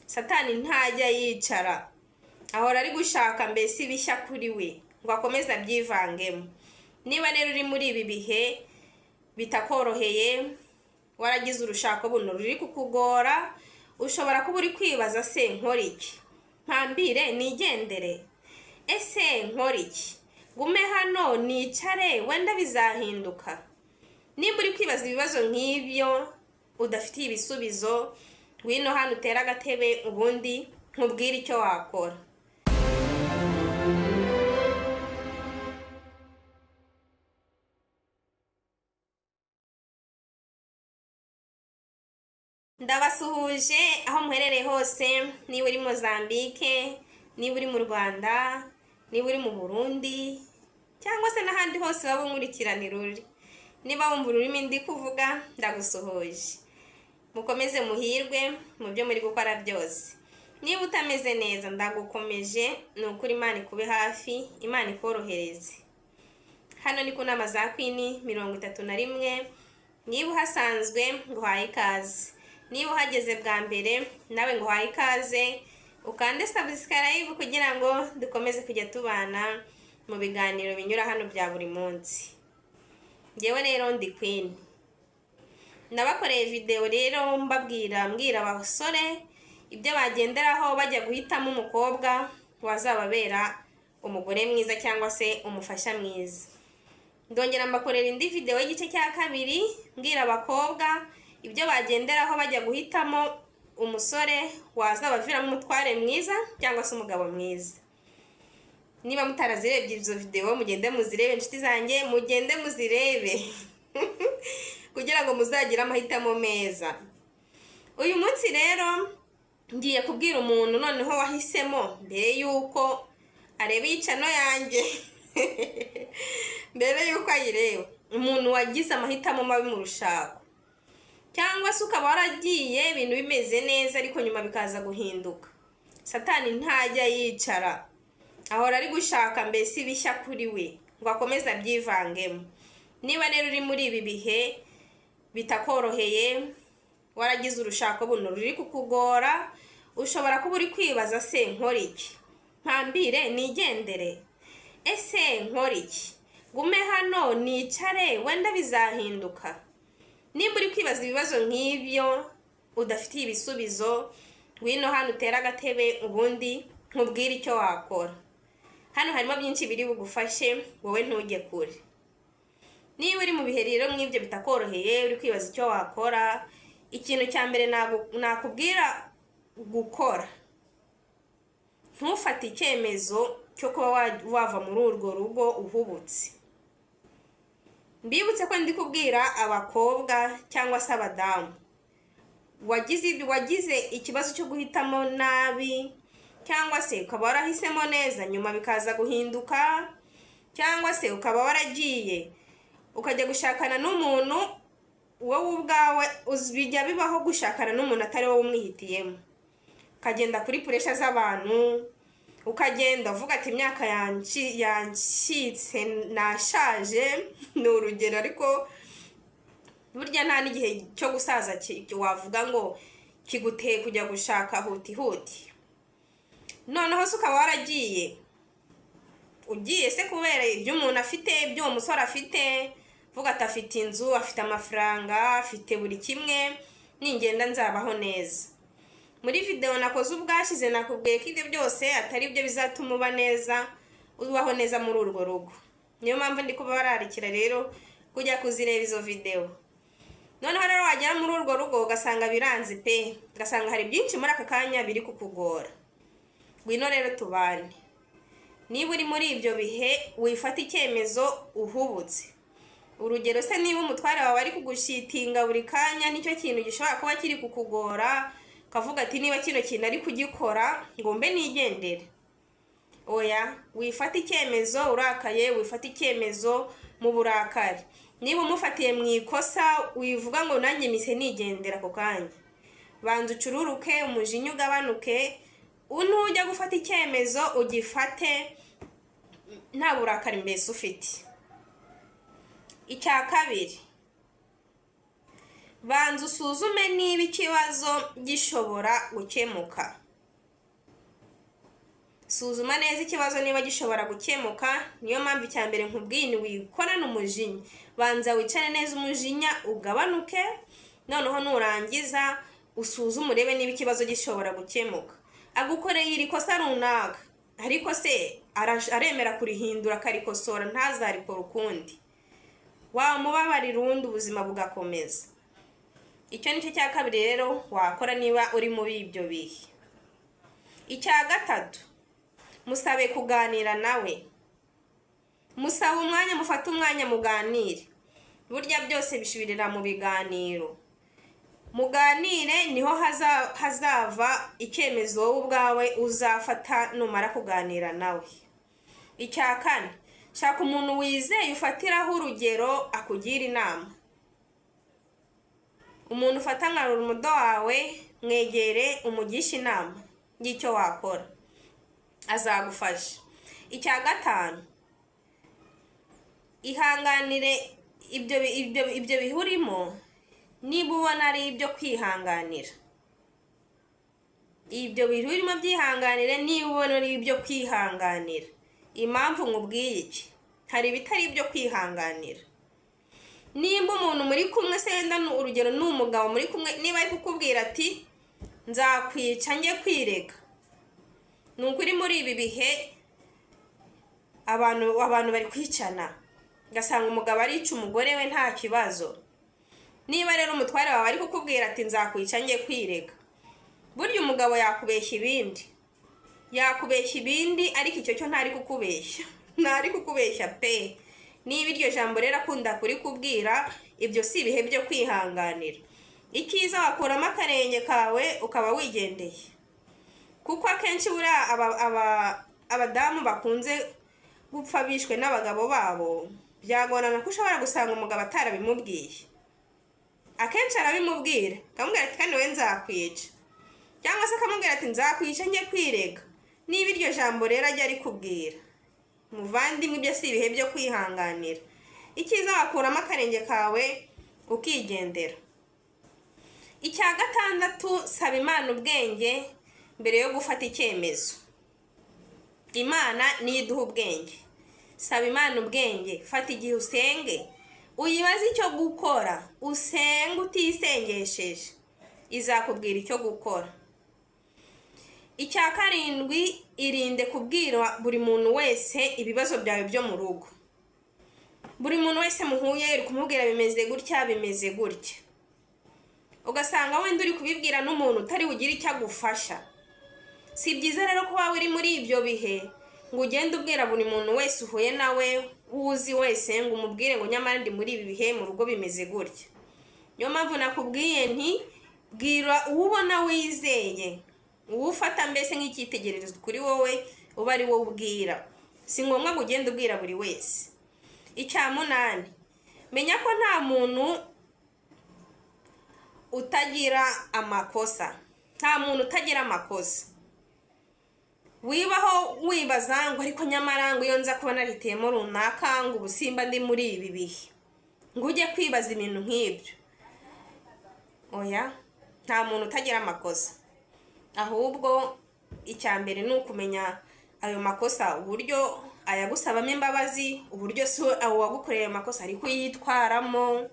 Satani ntajya yicara, ahora ari gushaka mbese ibishya kuri we ngo akomeze abyivangemo. Niba rero uri muri ibi bihe bitakoroheye, waragize urushako buno ruri kukugora, ushobora kuba uri kwibaza se nkora iki? Mpambire nigendere? Ese nkora iki? Gume hano nicare wenda bizahinduka? Nimba uri kwibaza ibibazo nk'ibyo udafitiye ibisubizo, wino hano utera agatebe ubundi nkubwire icyo wakora. Ndabasuhuje aho muherereye hose, niba uri Mozambique, niba uri mu Rwanda, niba uri mu Burundi, cyangwa se n'ahandi hose waba unkurikiranira uri. Niba wumva ururimi ndi kuvuga, ndagusuhuje. Mukomeze muhirwe mu byo muri gukora byose. Niba utameze neza, ndagukomeje, ni ukuri Imana ikube hafi, Imana ikorohereze. Hano ni ku nama za Queen 31. Niba uhasanzwe nguhaye ikaze. Niba uhageze bwa mbere nawe nguhaye ikaze, ukande subscribe kugira ngo dukomeze kujya tubana mu biganiro binyura hano bya buri munsi. Ngewe rero ndi Queen. Nabakoreye video rero mbwira abasore ibyo bagenderaho bajya guhitamo umukobwa wazababera umugore mwiza cyangwa se umufasha mwiza. Ndongera mbakorera indi video y'igice cya kabiri mbwira abakobwa ibyo bagenderaho bajya guhitamo umusore wazabaviramo umutware mwiza cyangwa se umugabo mwiza. Niba mutarazirebye izo video mugende muzirebe, inshuti zanjye mugende muzirebe kugira ngo muzagire amahitamo meza. Uyu munsi rero ngiye kubwira umuntu noneho wahisemo mbere yuko areba iyicano yanjye mbere yuko ayireba, umuntu wagize amahitamo mabi mu rushako, cyangwa se ukaba waragiye ibintu bimeze neza ariko nyuma bikaza guhinduka. Satani ntajya yicara, ahora ari gushaka mbese ibishya kuri we ngo akomeze abyivangemo. Niba rero uri muri ibi bihe bitakoroheye, waragize urushako buno ruri kukugora, ushobora kuba uri kwibaza se nkora iki? Mpambire nigendere? Ese nkora iki? Gume hano nicare wenda bizahinduka? Nimba uri kwibaza ibibazo nk'ibyo udafitiye ibisubizo, wino hano utera agatebe ubundi nkubwire icyo wakora. Hano harimo byinshi biri bugufashe, wowe ntujye kure. Niba uri mu bihe rero nk'ibyo bitakoroheye, uri kwibaza icyo wakora, ikintu cya mbere nakubwira gukora, ntufate icyemezo cyo kuba wava muri urwo rugo uhubutse. Mbibutse ko ndi kubwira abakobwa cyangwa se abadamu wagize ikibazo cyo guhitamo nabi, cyangwa se ukaba warahisemo neza nyuma bikaza guhinduka, cyangwa se ukaba waragiye ukajya gushakana n'umuntu wowe ubwawe bijya bibaho gushakana n'umuntu atari wowe umwihitiyemo. Ukagenda kuri puresha z'abantu, ukagenda uvuga ati imyaka yancitse nashaje, ni urugero, ariko burya nta n'igihe cyo gusaza wavuga ngo kiguteye kujya gushaka huti huti. Noneho se ukaba waragiye ugiye se kubera ibyo umuntu afite, ibyo uwo musore afite, vuga ati afite inzu, afite amafaranga, afite buri kimwe, ningenda nzabaho neza. Muri video nakoze ubwashize nakubwiye ko ibyo byose atari byo bizatuma uba neza, ubaho neza muri urwo rugo. Niyo mpamvu ndi kuba bararikira rero kujya kuzireba izo video. Noneho rero wagera muri urwo rugo ugasanga biranze pe, ugasanga hari byinshi muri aka kanya biri kukugora. Ngwino rero tubane. Niba uri muri ibyo bihe wifata icyemezo uhubutse. Urugero se niba umutware wawe ari kugushitinga buri kanya, nicyo kintu gishobora kuba kiri kukugora, kavuga ati niba kino kintu ari kugikora ngo mbe nigendere. Oya, wifata icyemezo urakaye, wifata icyemezo mu burakari. Niba umufatiye mu ikosa wivuga ngo nanjye mise nigendera ako kanya. Banza ucururuke, umujinya ugabanuke, unujya gufata icyemezo ugifate nta burakari mbese ufite. Icya kabiri, banza usuzume niba ikibazo gishobora gukemuka. Suzuma neza ikibazo niba gishobora gukemuka. Niyo mpamvu icya mbere nkubwiye ni wikorana umujinya. Banza wicare neza umujinya ugabanuke, noneho nurangiza usuzume urebe niba ikibazo gishobora gukemuka. Agukoreye iri kosa runaka, ariko se aremera kurihindura akarikosora, ntazarikora ukundi, wamubabarira urundi ubuzima bugakomeza. Icyo nicyo cya kabiri rero wakora niba uri muri ibyo bihe. Icya gatatu, musabe kuganira nawe. Musaba umwanya, mufate umwanya muganire. Burya byose bishubirira mu biganiro. Muganire niho hazava icyemezo wowe ubwawe uzafata numara kuganira nawe. Icya kane, shaka umuntu wizeye ufatiraho urugero akugira inama. Umuntu ufata nka rumudo wawe, mwegere umugisha inama y'icyo wakora, azagufasha. Icya gatanu, ihanganire ibyo bihurimo niba ubona ari ibyo kwihanganira. Ibyo bihurimo byihanganire niba ubona ari ibyo kwihanganira. Impamvu nkubwiye iki, hari ibitari ibyo kwihanganira. Nimba umuntu muri kumwe, senda urugero ni umugabo muri kumwe, niba ari kukubwira ati nzakwica njye kwirega, nukuri muri ibi bihe abantu bari kwicana, gasanga umugabo arica umugore we nta kibazo. Niba rero umutware wawe ari kukubwira ati nzakwica njye kwirega, burya umugabo yakubeshya ibindi, ariko icyo cyo ntari kukubeshya pe. Niba iryo jambo rero akunda kuri kubwira, ibyo si ibihe byo kwihanganira. Icyiza wakuramo akarenge kawe ukaba wigendeye, kuko akenshi buriya abadamu bakunze gupfa bishwe n'abagabo babo, byagorana ko ushobora gusanga umugabo atarabimubwiye. Akenshi arabimubwira, akamubwira ati kandi we nzakwica, cyangwa se akamubwira ati nzakwica njye kwirega. Niba iryo jambo rero ajya ari kubwira, muvandimwe, ibyo si ibihe byo kwihanganira. Icyiza wakuramo akarenge kawe ukigendera. Icya gatandatu, saba Imana ubwenge mbere yo gufata icyemezo. Imana niyo iduha ubwenge. Saba Imana ubwenge, fata igihe usenge, uyibaze icyo gukora, usenge utisengesheje, izakubwira icyo gukora. Icya karindwi, irinde kubwira buri muntu wese ibibazo byawe byo mu rugo. Buri muntu wese muhuye uri kumubwira bimeze gutya, ugasanga wenda uri kubibwira n'umuntu utari bugire icyo agufasha. Si byiza rero kuba uri muri ibyo bihe ngo ugende ubwira buri muntu wese uhuye nawe, uzi wese ngo umubwire ngo nyamara ndi muri ibi bihe mu rugo bimeze gutya. Niyo mpamvu nakubwiye nti bwira uwo ubona wizeye, uwo ufata mbese nk'icyitegererezo kuri wowe, uba ari wowe ubwira. Si ngombwa ngo ugende ubwira buri wese. Icya munani, menya ko nta muntu utagira amakosa. Nta muntu utagira amakosa. Wibaho wibaza ngo ariko nyamara ngo iyo nza kuba nariteyemo runaka ngo ubusimba ndi muri ibi bihe, ngo ujye kwibaza ibintu nk'ibyo. Oya, nta muntu utagira amakosa. Ahubwo icya mbere ni ukumenya ayo makosa, uburyo ayagusabamo imbabazi, uburyo se uwagukoreye amakosa ari kuyitwaramo,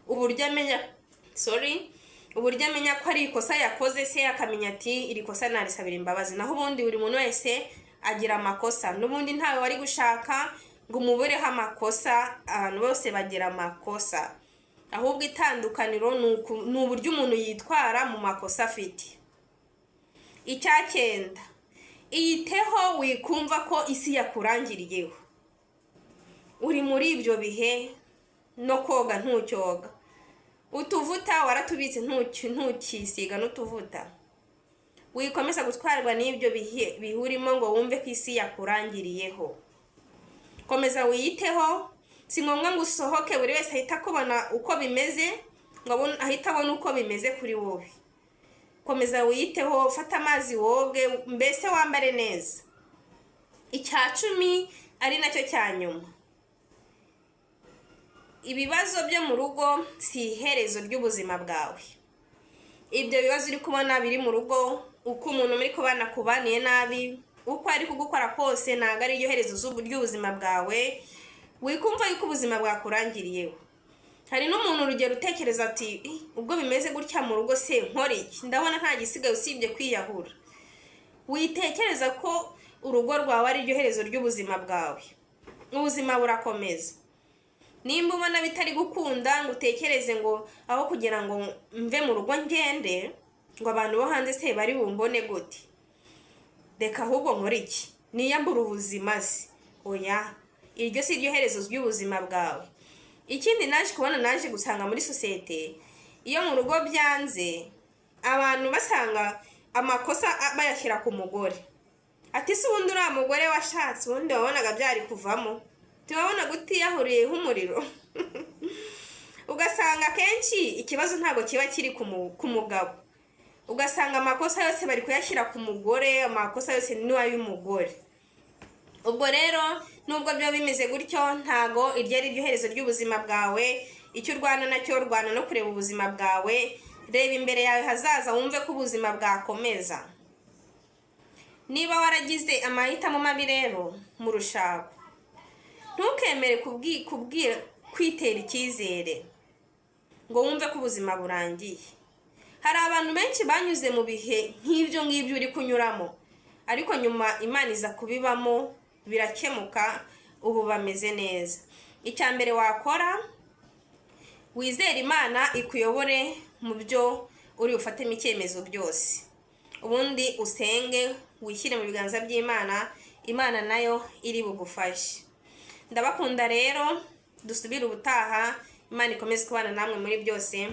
uburyo amenya ko ari ikosa yakoze, se akamenya ati iri kosa narisabira imbabazi. Naho ubundi buri muntu wese agira amakosa, n'ubundi ntawe wari gushaka ngo umubureho amakosa. Abantu bose bagira amakosa, ahubwo itandukaniro ni uburyo umuntu yitwara mu makosa afite. Icya cyenda, iyiteho wikumva ko isi yakurangiriyeho. Uri muri ibyo bihe, no koga ntucyoga, utuvuta waratubitse ntukisiga n'utuvuta. Wikomeza gutwarwa n'ibyo bihe bihurimo ngo wumve ko isi yakurangiriyeho. Komeza wiyiteho. Si ngombwa ngo usohoke buri wese ahita kubona uko bimeze, ngo ahita abona uko bimeze kuri wowe. Komeza wiyiteho, fata amazi woge, mbese wambare neza. Icya 10 ari nacyo cya nyuma, ibibazo byo mu rugo si iherezo ry'ubuzima bwawe. Ibyo bibazo uri kubona biri mu rugo, uko umuntu muri kubana kubaniye nabi, uko ari kugukora kose, ntabwo ari ryo herezo ry'ubuzima bwawe. Wikumva yuko ubuzima bwakurangiriyeho. Hari n'umuntu urugero utekereza ati ubwo bimeze gutya mu rugo se nkora iki, ndabona nta gisigaye usibye kwiyahura. Witekereza ko urugo rwawe ari ryo herezo ry'ubuzima bwawe. Ubuzima burakomeza. Nimba ubona bitari gukunda ngo utekereze ngo aho kugira ngo mve mu rugo ngende, ngo abantu bo hanze se bari bumbone gute, reka ahubwo nkora iki, niyambura ubuzima se. Oya, iryo si ryo herezo ry'ubuzima bwawe. Ikindi naje kubona, naje gusanga muri sosiyete, iyo mu rugo byanze, abantu basanga amakosa bayashyira ku mugore. Ati se ubundi uriya mugore washatse, ubundi wabonaga byari kuvamo, tubabona gutiyahuriyeho umuriro. Ugasanga kenshi ikibazo ntabwo kiba kiri ku mugabo. Ugasanga amakosa yose bari kuyashyira ku mugore, amakosa yose ni ay'umugore. Ubwo rero nubwo byo bimeze gutyo, ntago iryo ari ryo herezo ry'ubuzima bwawe. Icyo urwana nacyo, urwana no kureba ubuzima bwawe. Reba imbere yawe hazaza, wumve ko ubuzima bwakomeza. Niba waragize amahitamo mabi rero mu rushako, ntukemere kwitera icyizere ngo wumve ko ubuzima burangiye. Hari abantu benshi banyuze mu bihe nk'ibyo ngibyo uri kunyuramo, ariko nyuma Imana iza kubibamo, birakemuka, ubu bameze neza. Icya mbere wakora, wizere Imana ikuyobore mu byo uri bufatemo icyemezo byose. Ubundi usenge, wishyire mu biganza by'Imana, Imana nayo iri bugufashe. Ndabakunda rero, dusubire ubutaha. Imana ikomeze kubana namwe muri byose.